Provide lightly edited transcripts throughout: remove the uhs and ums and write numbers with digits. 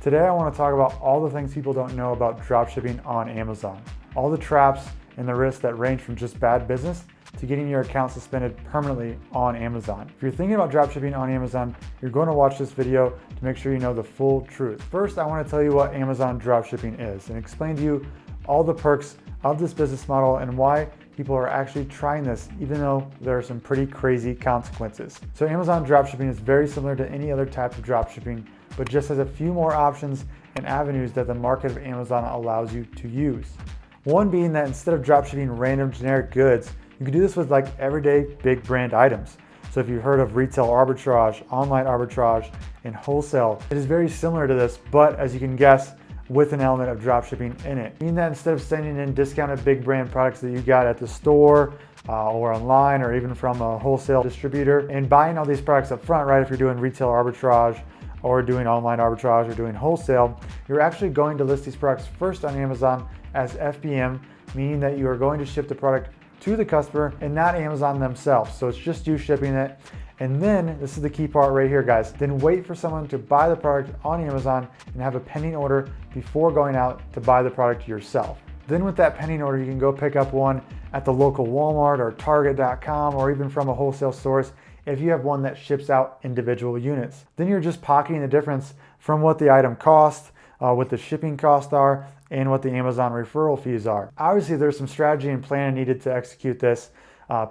Today I want to talk about all the things people don't know about dropshipping on Amazon. All the traps and the risks that range from just bad business to getting your account suspended permanently on Amazon. If you're thinking about dropshipping on Amazon, you're going to watch this video to make sure you know the full truth. First, I want to tell you what Amazon dropshipping is and explain to you all the perks of this business model and why people are actually trying this, even though there are some pretty crazy consequences. So Amazon dropshipping is very similar to any other type of dropshipping, but just has a few more options and avenues that the market of Amazon allows you to use. One being that instead of dropshipping random generic goods, you can do this with like everyday big brand items. So if you've heard of retail arbitrage, online arbitrage, and wholesale, it is very similar to this, but as you can guess, with an element of dropshipping in it. Meaning that instead of sending in discounted big brand products that you got at the store or online or even from a wholesale distributor and buying all these products up front, right? If you're doing retail arbitrage or doing online arbitrage or doing wholesale, you're actually going to list these products first on Amazon as FBM, meaning that you are going to ship the product to the customer and not Amazon themselves. So it's just you shipping it. And then, this is the key part right here, guys, then wait for someone to buy the product on Amazon and have a pending order before going out to buy the product yourself. Then with that pending order, you can go pick up one at the local Walmart or Target.com or even from a wholesale source if you have one that ships out individual units. Then you're just pocketing the difference from what the item costs, what the shipping costs are, and what the Amazon referral fees are. Obviously, there's some strategy and plan needed to execute this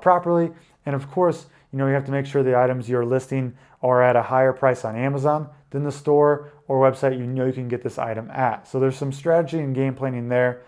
properly. And of course, you have to make sure the items you're listing are at a higher price on Amazon than the store or website you can get this item at. So there's some strategy and game planning there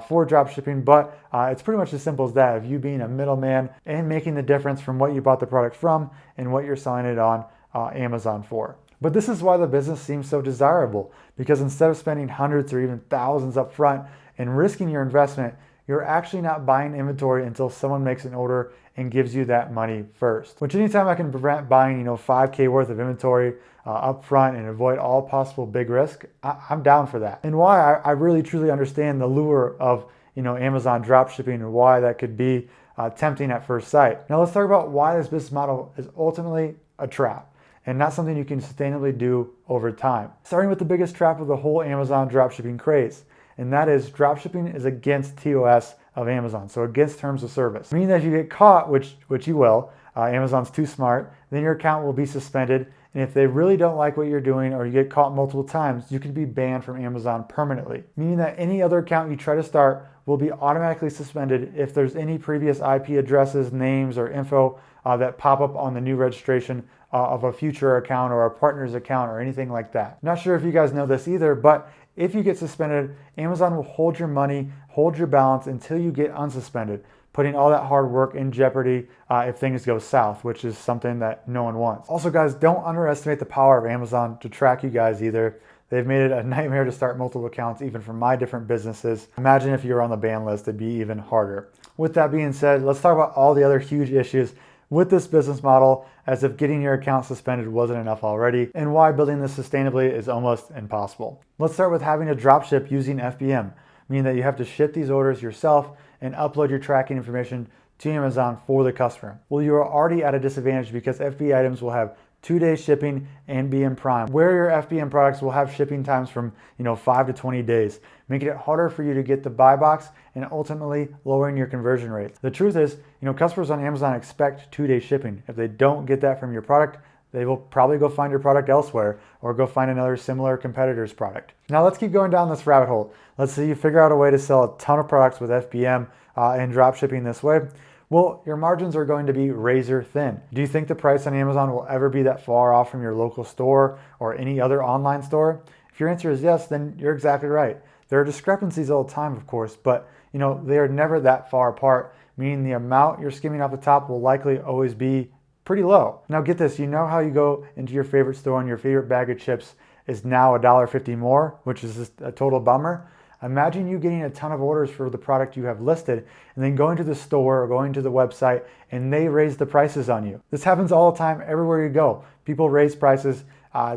for dropshipping, but it's pretty much as simple as that, of you being a middleman and making the difference from what you bought the product from and what you're selling it on Amazon for. But this is why the business seems so desirable, because instead of spending hundreds or even thousands up front and risking your investment, you're actually not buying inventory until someone makes an order and gives you that money first. Which anytime I can prevent buying, $5K worth of inventory up front and avoid all possible big risk, I'm down for that. And why I really truly understand the lure of Amazon dropshipping and why that could be tempting at first sight. Now let's talk about why this business model is ultimately a trap and not something you can sustainably do over time. Starting with the biggest trap of the whole Amazon dropshipping craze, and that is dropshipping is against TOS of Amazon, so against terms of service. Meaning that if you get caught, which you will, Amazon's too smart, then your account will be suspended, and if they really don't like what you're doing or you get caught multiple times, you can be banned from Amazon permanently. Meaning that any other account you try to start will be automatically suspended if there's any previous IP addresses, names, or info that pop up on the new registration of a future account or a partner's account or anything like that. Not sure if you guys know this either, but if you get suspended, Amazon will hold your money, hold your balance until you get unsuspended, putting all that hard work in jeopardy if things go south, which is something that no one wants. Also, guys, don't underestimate the power of Amazon to track you guys either. They've made it a nightmare to start multiple accounts, even for my different businesses. Imagine if you were on the ban list, it'd be even harder. With that being said, let's talk about all the other huge issues with this business model, as if getting your account suspended wasn't enough already, and why building this sustainably is almost impossible. Let's start with having to dropship using FBM, meaning that you have to ship these orders yourself and upload your tracking information to Amazon for the customer. Well, you are already at a disadvantage because FBA items will have 2-day shipping and be in Prime, where your FBM products will have shipping times from 5 to 20 days, making it harder for you to get the buy box and ultimately lowering your conversion rates. The truth is, customers on Amazon expect 2-day shipping. If they don't get that from your product, they will probably go find your product elsewhere or go find another similar competitor's product. Now let's keep going down this rabbit hole. Let's say you figure out a way to sell a ton of products with FBM and drop shipping this way. Well, your margins are going to be razor thin. Do you think the price on Amazon will ever be that far off from your local store or any other online store? If your answer is yes, then you're exactly right. There are discrepancies all the time, of course, but they are never that far apart, meaning the amount you're skimming off the top will likely always be pretty low. Now get this, how you go into your favorite store and your favorite bag of chips is now $1.50 more, which is just a total bummer. Imagine you getting a ton of orders for the product you have listed and then going to the store or going to the website and they raise the prices on you. This happens all the time everywhere you go. People raise prices,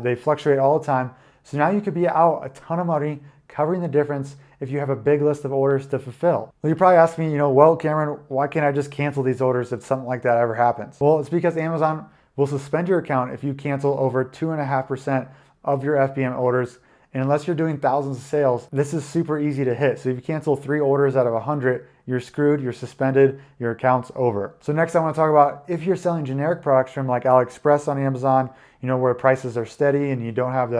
they fluctuate all the time. So now you could be out a ton of money covering the difference if you have a big list of orders to fulfill. Well, you probably ask me, well, Cameron, why can't I just cancel these orders if something like that ever happens? Well, it's because Amazon will suspend your account if you cancel over 2.5% of your FBM orders And unless you're doing thousands of sales, this is super easy to hit. So if you cancel 3 orders out of 100, you're screwed, you're suspended, your account's over. So next I want to talk about if you're selling generic products from like AliExpress on Amazon, where prices are steady and you don't have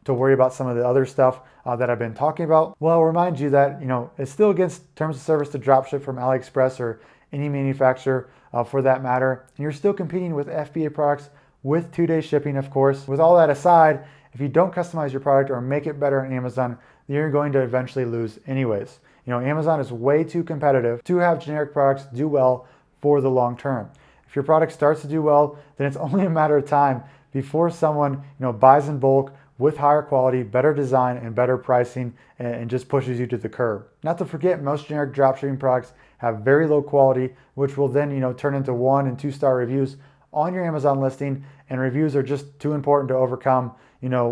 to worry about some of the other stuff that I've been talking about. Well, I'll remind you that, it's still against terms of service to dropship from AliExpress or any manufacturer for that matter. And you're still competing with FBA products with 2-day shipping, of course. With all that aside, if you don't customize your product or make it better on Amazon, then you're going to eventually lose anyways. Amazon is way too competitive to have generic products do well for the long term. If your product starts to do well, then it's only a matter of time before someone, buys in bulk with higher quality, better design, and better pricing, and just pushes you to the curb. Not to forget, most generic dropshipping products have very low quality, which will then, turn into 1- and 2-star reviews on your Amazon listing, and reviews are just too important to overcome,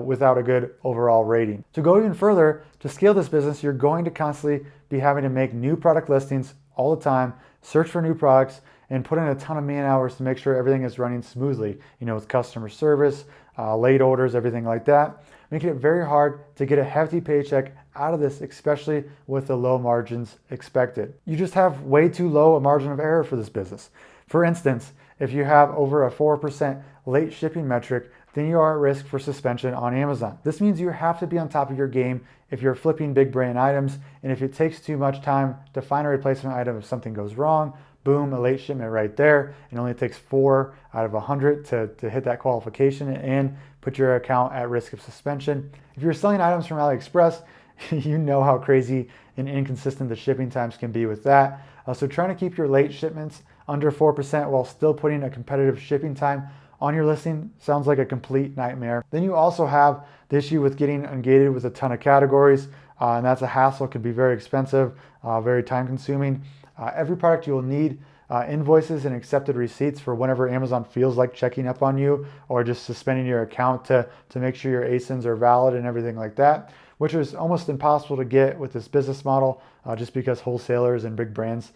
without a good overall rating. To go even further, to scale this business, you're going to constantly be having to make new product listings all the time, search for new products, and put in a ton of man hours to make sure everything is running smoothly, with customer service, late orders, everything like that, making it very hard to get a hefty paycheck out of this, especially with the low margins expected. You just have way too low a margin of error for this business. For instance, if you have over a 4% late shipping metric, then you are at risk for suspension on Amazon. This means you have to be on top of your game if you're flipping big brand items, and if it takes too much time to find a replacement item if something goes wrong, boom, a late shipment right there. It only takes 4 out of 100 to hit that qualification and put your account at risk of suspension. If you're selling items from AliExpress, you know how crazy and inconsistent the shipping times can be with that. So trying to keep your late shipments under 4% while still putting a competitive shipping time on your listing sounds like a complete nightmare. Then you also have the issue with getting ungated with a ton of categories, and that's a hassle. It can be very expensive, very time consuming. Every product you will need invoices and accepted receipts for whenever Amazon feels like checking up on you or just suspending your account to make sure your ASINs are valid and everything like that, which is almost impossible to get with this business model just because wholesalers and big brands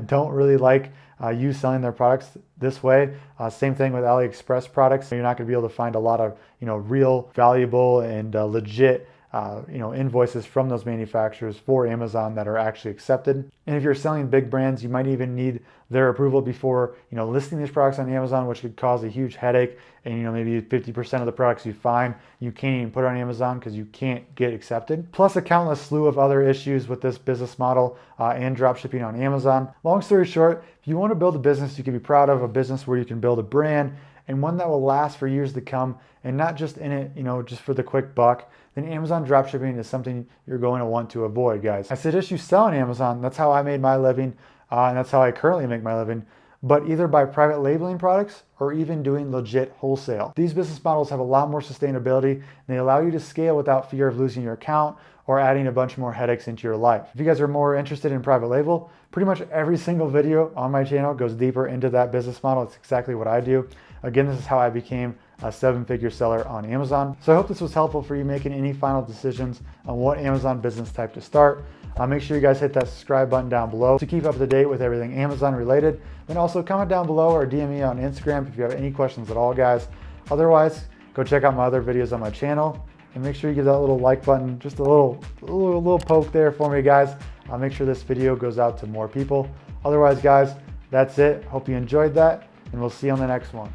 don't really like you selling their products this way. Same thing with AliExpress products. You're not going to be able to find a lot of real valuable and legit invoices from those manufacturers for Amazon that are actually accepted. And if you're selling big brands, you might even need their approval before, listing these products on Amazon, which could cause a huge headache. And, maybe 50% of the products you find, you can't even put on Amazon because you can't get accepted. Plus a countless slew of other issues with this business model and dropshipping on Amazon. Long story short, if you want to build a business you can be proud of, a business where you can build a brand and one that will last for years to come, and not just in it, just for the quick buck, then Amazon dropshipping is something you're going to want to avoid, guys. I suggest you sell on Amazon. That's how I made my living, and that's how I currently make my living, but either by private labeling products or even doing legit wholesale. These business models have a lot more sustainability, and they allow you to scale without fear of losing your account or adding a bunch more headaches into your life. If you guys are more interested in private label, pretty much every single video on my channel goes deeper into that business model. It's exactly what I do. Again, this is how I became a 7-figure seller on Amazon. So I hope this was helpful for you making any final decisions on what Amazon business type to start. Make sure you guys hit that subscribe button down below to keep up to date with everything Amazon related. And also comment down below or DM me on Instagram if you have any questions at all, guys. Otherwise, go check out my other videos on my channel and make sure you give that little like button, just a little poke there for me, guys. I'll make sure this video goes out to more people. Otherwise, guys, that's it. Hope you enjoyed that, and we'll see you on the next one.